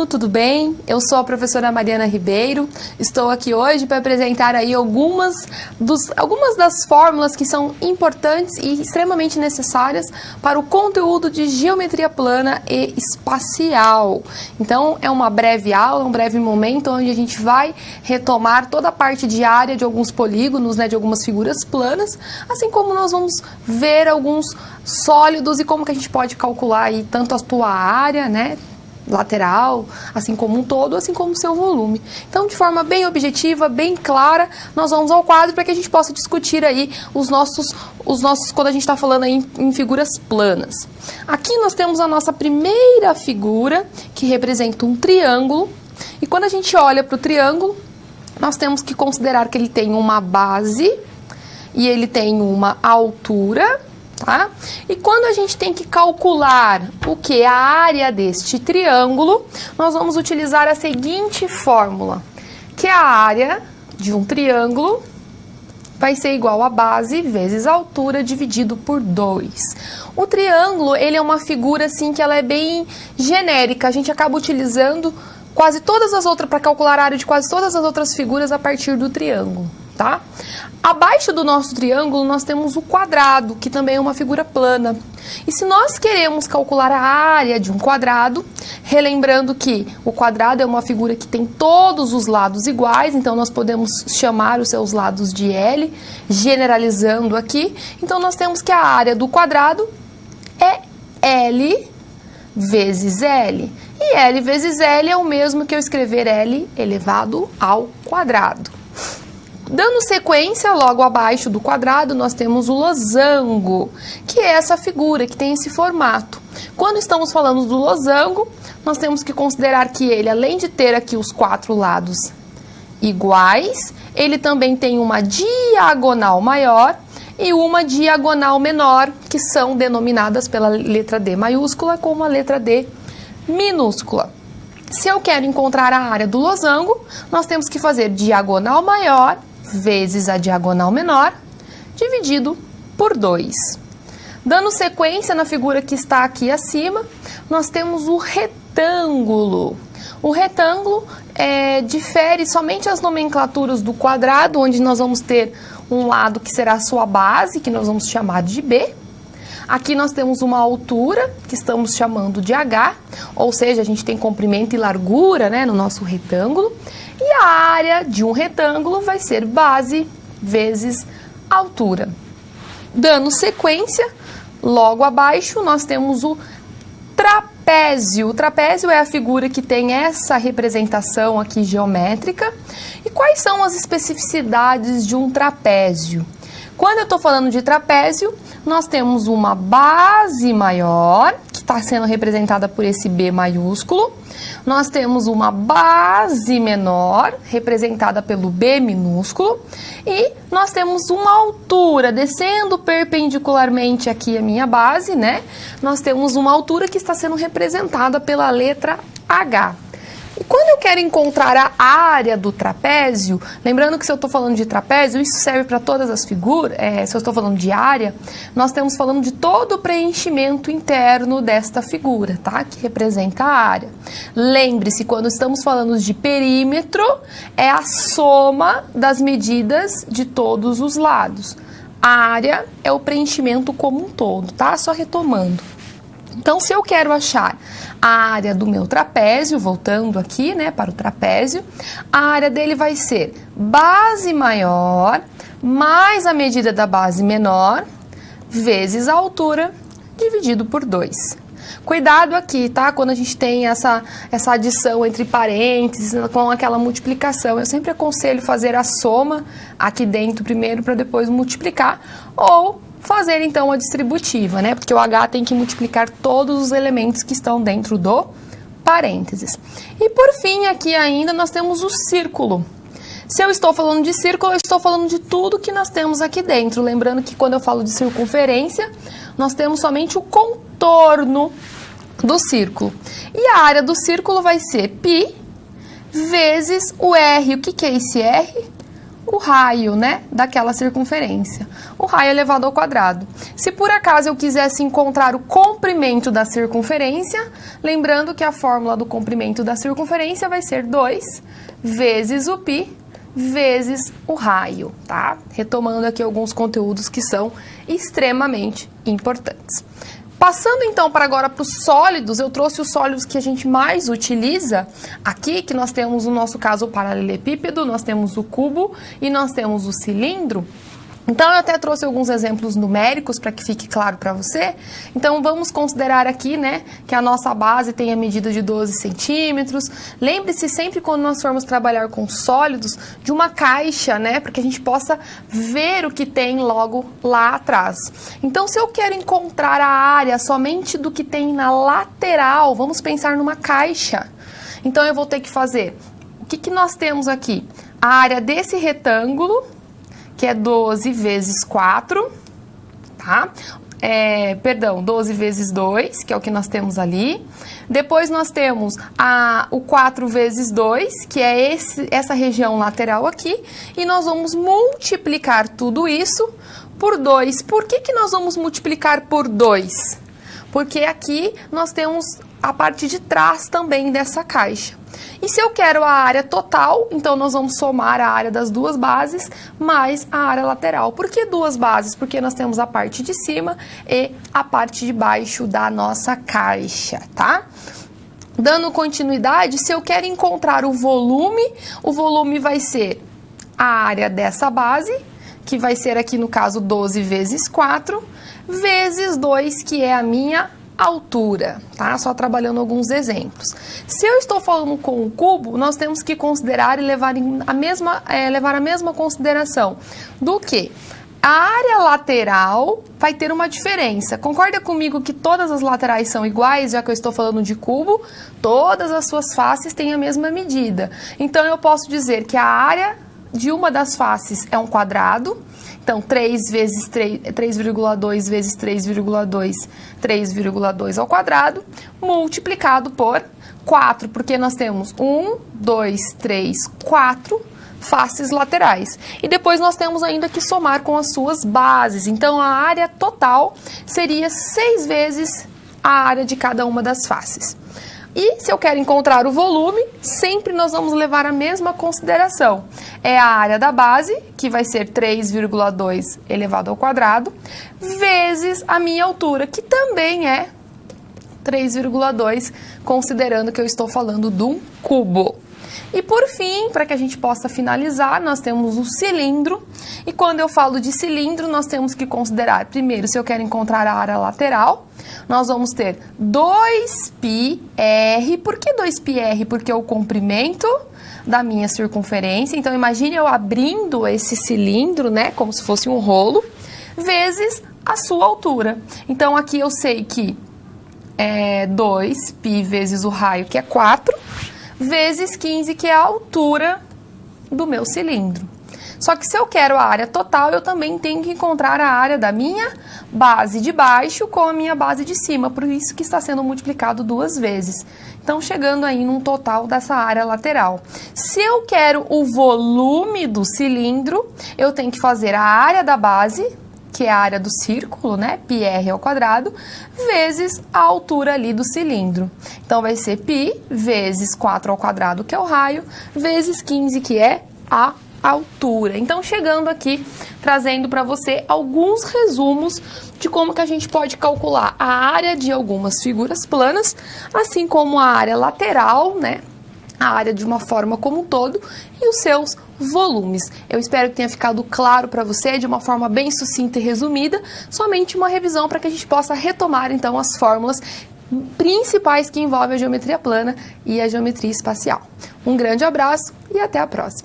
mundo, tudo bem? Eu sou a professora Mariana Ribeiro, estou aqui hoje para apresentar aí algumas das fórmulas que são importantes e extremamente necessárias para o conteúdo de geometria plana e espacial. Então, é uma breve aula, um breve momento onde a gente vai retomar toda a parte de área de alguns polígonos, né, de algumas figuras planas, assim como nós vamos ver alguns sólidos e como que a gente pode calcular aí tanto a sua área, né, lateral, assim como um todo, assim como o seu volume. Então, de forma bem objetiva, bem clara, nós vamos ao quadro para que a gente possa discutir aí os nossos quando a gente está falando aí em figuras planas. Aqui nós temos a nossa primeira figura, que representa um triângulo, e quando a gente olha para o triângulo, nós temos que considerar que ele tem uma base e ele tem uma altura, tá? E quando a gente tem que calcular o que? A área deste triângulo, nós vamos utilizar a seguinte fórmula, que a área de um triângulo vai ser igual a base vezes a altura dividido por 2. O triângulo, ele é uma figura assim que ela é bem genérica, a gente acaba utilizando quase todas as outras, para calcular a área de quase todas as outras figuras a partir do triângulo, tá? Abaixo do nosso triângulo, nós temos o quadrado, que também é uma figura plana. E se nós queremos calcular a área de um quadrado, relembrando que o quadrado é uma figura que tem todos os lados iguais, então nós podemos chamar os seus lados de L, generalizando aqui. Então, nós temos que a área do quadrado é L vezes L. E L vezes L é o mesmo que eu escrever L elevado ao quadrado. Dando sequência, logo abaixo do quadrado, nós temos o losango, que é essa figura que tem esse formato. Quando estamos falando do losango, nós temos que considerar que ele, além de ter aqui os 4 lados iguais, ele também tem uma diagonal maior e uma diagonal menor, que são denominadas pela letra D maiúscula como a letra D minúscula. Se eu quero encontrar a área do losango, nós temos que fazer diagonal maior vezes a diagonal menor, dividido por 2. Dando sequência na figura que está aqui acima, nós temos o retângulo. O retângulo difere somente as nomenclaturas do quadrado, onde nós vamos ter um lado que será a sua base, que nós vamos chamar de B. Aqui nós temos uma altura, que estamos chamando de H, ou seja, a gente tem comprimento e largura, né, no nosso retângulo. E a área de um retângulo vai ser base vezes altura. Dando sequência, logo abaixo nós temos o trapézio. O trapézio é a figura que tem essa representação aqui geométrica. E quais são as especificidades de um trapézio? Quando eu estou falando de trapézio, nós temos uma base maior, que está sendo representada por esse B maiúsculo. Nós temos uma base menor, representada pelo B minúsculo. E nós temos uma altura, descendo perpendicularmente aqui a minha base, né? Nós temos uma altura que está sendo representada pela letra H. E quando eu quero encontrar a área do trapézio, lembrando que se eu estou falando de trapézio, isso serve para todas as figuras, se eu estou falando de área, nós estamos falando de todo o preenchimento interno desta figura, tá? Que representa a área. Lembre-se, quando estamos falando de perímetro, é a soma das medidas de todos os lados. A área é o preenchimento como um todo, tá? Só retomando. Então, se eu quero achar a área do meu trapézio, voltando aqui, né, para o trapézio, a área dele vai ser base maior mais a medida da base menor vezes a altura dividido por 2. Cuidado aqui, tá? Quando a gente tem essa adição entre parênteses, com aquela multiplicação, eu sempre aconselho fazer a soma aqui dentro primeiro para depois multiplicar, ou fazer então a distributiva, né? Porque o H tem que multiplicar todos os elementos que estão dentro do parênteses. E por fim, aqui ainda nós temos o círculo. Se eu estou falando de círculo, eu estou falando de tudo que nós temos aqui dentro. Lembrando que quando eu falo de circunferência, nós temos somente o contorno do círculo. E a área do círculo vai ser π vezes o R. O que é esse R? o raio, né, daquela circunferência. O raio elevado ao quadrado. Se por acaso eu quisesse encontrar o comprimento da circunferência, lembrando que a fórmula do comprimento da circunferência vai ser 2 vezes o π vezes o raio, tá? Retomando aqui alguns conteúdos que são extremamente importantes. Passando então para agora para os sólidos, eu trouxe os sólidos que a gente mais utiliza aqui, que nós temos no nosso caso o paralelepípedo, nós temos o cubo e nós temos o cilindro. Então, eu até trouxe alguns exemplos numéricos para que fique claro para você. Então, vamos considerar aqui, né, que a nossa base tem a medida de 12 centímetros. Lembre-se sempre, quando nós formos trabalhar com sólidos, de uma caixa, né, para que a gente possa ver o que tem logo lá atrás. Então, se eu quero encontrar a área somente do que tem na lateral, vamos pensar numa caixa. Então, eu vou ter que fazer, o que nós temos aqui? A área desse retângulo, que é 12 vezes 4, tá? 12 vezes 2, que é o que nós temos ali. Depois nós temos o 4 vezes 2, que é essa região lateral aqui. E nós vamos multiplicar tudo isso por 2. Por que nós vamos multiplicar por 2? Porque aqui nós temos a parte de trás também dessa caixa. E se eu quero a área total, então nós vamos somar a área das duas bases mais a área lateral. Por que duas bases? Porque nós temos a parte de cima e a parte de baixo da nossa caixa, tá? Dando continuidade, se eu quero encontrar o volume vai ser a área dessa base, que vai ser aqui no caso 12 vezes 4, vezes 2, que é a minha altura, tá? Só trabalhando alguns exemplos. Se eu estou falando com o cubo, nós temos que considerar e levar a mesma consideração do que a área lateral vai ter uma diferença. Concorda comigo que todas as laterais são iguais, já que eu estou falando de cubo? Todas as suas faces têm a mesma medida. Então, eu posso dizer que a área de uma das faces é um quadrado. Então, 3 vezes 3,2 vezes 3,2, 3,2 ao quadrado, multiplicado por 4, porque nós temos 1, 2, 3, 4 faces laterais. E depois nós temos ainda que somar com as suas bases. Então, a área total seria 6 vezes a área de cada uma das faces. E se eu quero encontrar o volume, sempre nós vamos levar a mesma consideração. É a área da base, que vai ser 3,2 elevado ao quadrado, vezes a minha altura, que também é 3,2, considerando que eu estou falando de um cubo. E por fim, para que a gente possa finalizar, nós temos o cilindro. E quando eu falo de cilindro, nós temos que considerar, primeiro, se eu quero encontrar a área lateral, nós vamos ter 2πr. Por que 2πr? Porque é o comprimento da minha circunferência. Então, imagine eu abrindo esse cilindro, né, como se fosse um rolo, vezes a sua altura. Então, aqui eu sei que é 2π vezes o raio, que é 4, vezes 15, que é a altura do meu cilindro. Só que se eu quero a área total, eu também tenho que encontrar a área da minha base de baixo com a minha base de cima, por isso que está sendo multiplicado 2 vezes. Então, chegando aí num total dessa área lateral. Se eu quero o volume do cilindro, eu tenho que fazer a área da base, que é a área do círculo, né, πr ao quadrado, vezes a altura ali do cilindro. Então, vai ser π vezes 4 ao quadrado, que é o raio, vezes 15, que é a altura. Então, chegando aqui, trazendo para você alguns resumos de como que a gente pode calcular a área de algumas figuras planas, assim como a área lateral, né, a área de uma forma como um todo e os seus volumes. Eu espero que tenha ficado claro para você de uma forma bem sucinta e resumida, somente uma revisão para que a gente possa retomar então as fórmulas principais que envolvem a geometria plana e a geometria espacial. Um grande abraço e até a próxima!